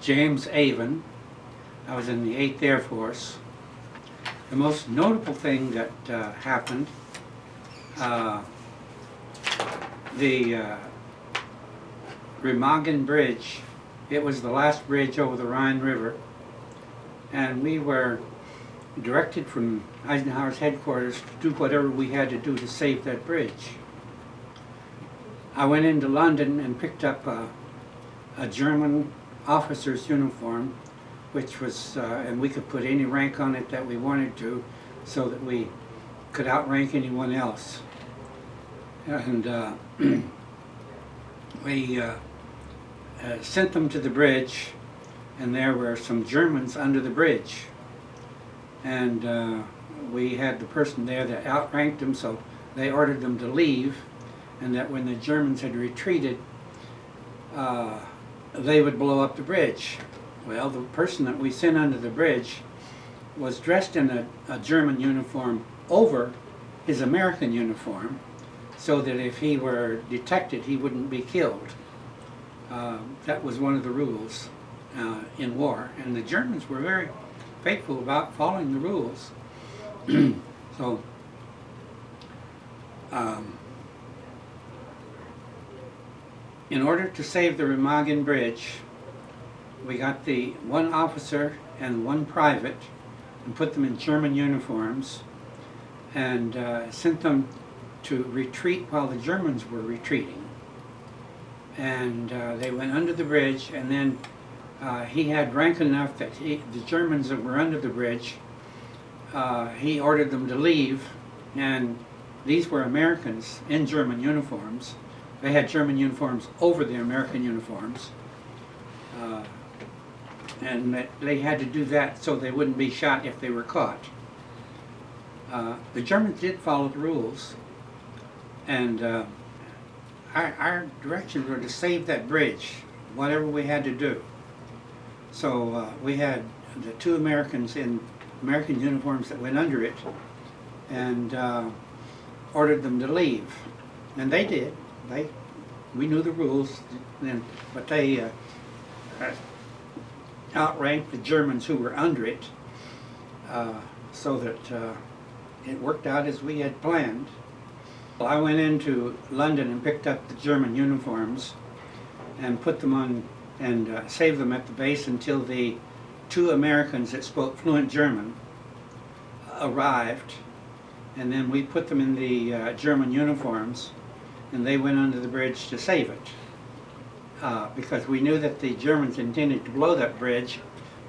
James Aven. I was in the 8th Air Force. The most notable thing that happened, the Remagen Bridge, it was the last bridge over the Rhine River, and we were directed from Eisenhower's headquarters to do whatever we had to do to save that bridge. I went into London and picked up a German officer's uniform, which was, and we could put any rank on it that we wanted to, so that we could outrank anyone else. And we sent them to the bridge, and there were some Germans under the bridge. And we had the person there that outranked them, so they ordered them to leave, and that when the Germans had retreated, they would blow up the bridge. Well, the person that we sent under the bridge was dressed in a German uniform over his American uniform, so that if he were detected, he wouldn't be killed. That was one of the rules in war, and the Germans were very faithful about following the rules. So, in order to save the Remagen Bridge, we got the one officer and one private and put them in German uniforms and sent them to retreat while the Germans were retreating. And they went under the bridge, and then he had rank enough that the Germans that were under the bridge, he ordered them to leave, and these were Americans in German uniforms. They had German uniforms over the American uniforms, and they had to do that so they wouldn't be shot if they were caught. The Germans did follow the rules, and our directions were to save that bridge, whatever we had to do. So we had the two Americans in American uniforms that went under it, and ordered them to leave, and they did. We knew the rules, but they outranked the Germans who were under it, so that it worked out as we had planned. Well, I went into London and picked up the German uniforms and put them on and saved them at the base until the two Americans that spoke fluent German arrived, and then we put them in the German uniforms, and they went under the bridge to save it, because we knew that the Germans intended to blow that bridge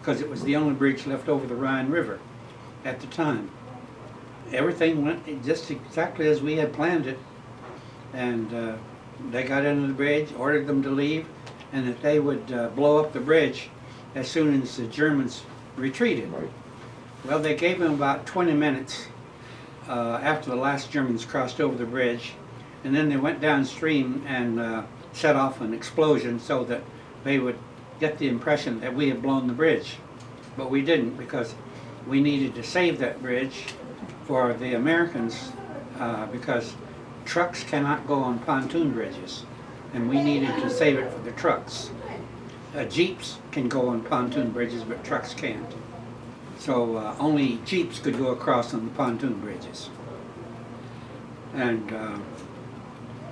because it was the only bridge left over the Rhine River at the time. Everything went just exactly as we had planned it, and they got under the bridge, ordered them to leave, and that they would blow up the bridge as soon as the Germans retreated. Right. Well, they gave them about 20 minutes after the last Germans crossed over the bridge, and then they went downstream and set off an explosion so that they would get the impression that we had blown the bridge. But we didn't, because we needed to save that bridge for the Americans, because trucks cannot go on pontoon bridges, and we needed to save it for the trucks. Jeeps can go on pontoon bridges, but trucks can't. So only Jeeps could go across on the pontoon bridges. And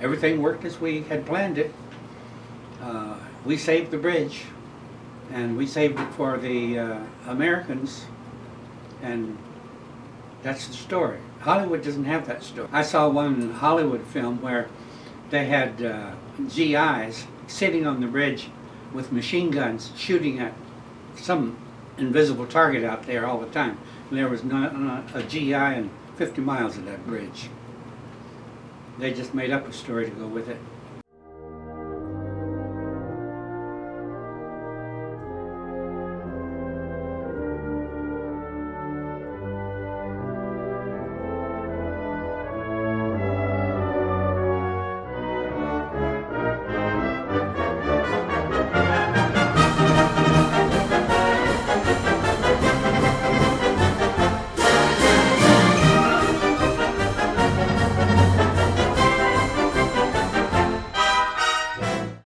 everything worked as we had planned it. We saved the bridge, and we saved it for the Americans, and that's the story. Hollywood doesn't have that story. I saw one Hollywood film where they had GIs sitting on the bridge with machine guns shooting at some invisible target out there all the time. And there was not a GI in 50 miles of that bridge. They just made up a story to go with it.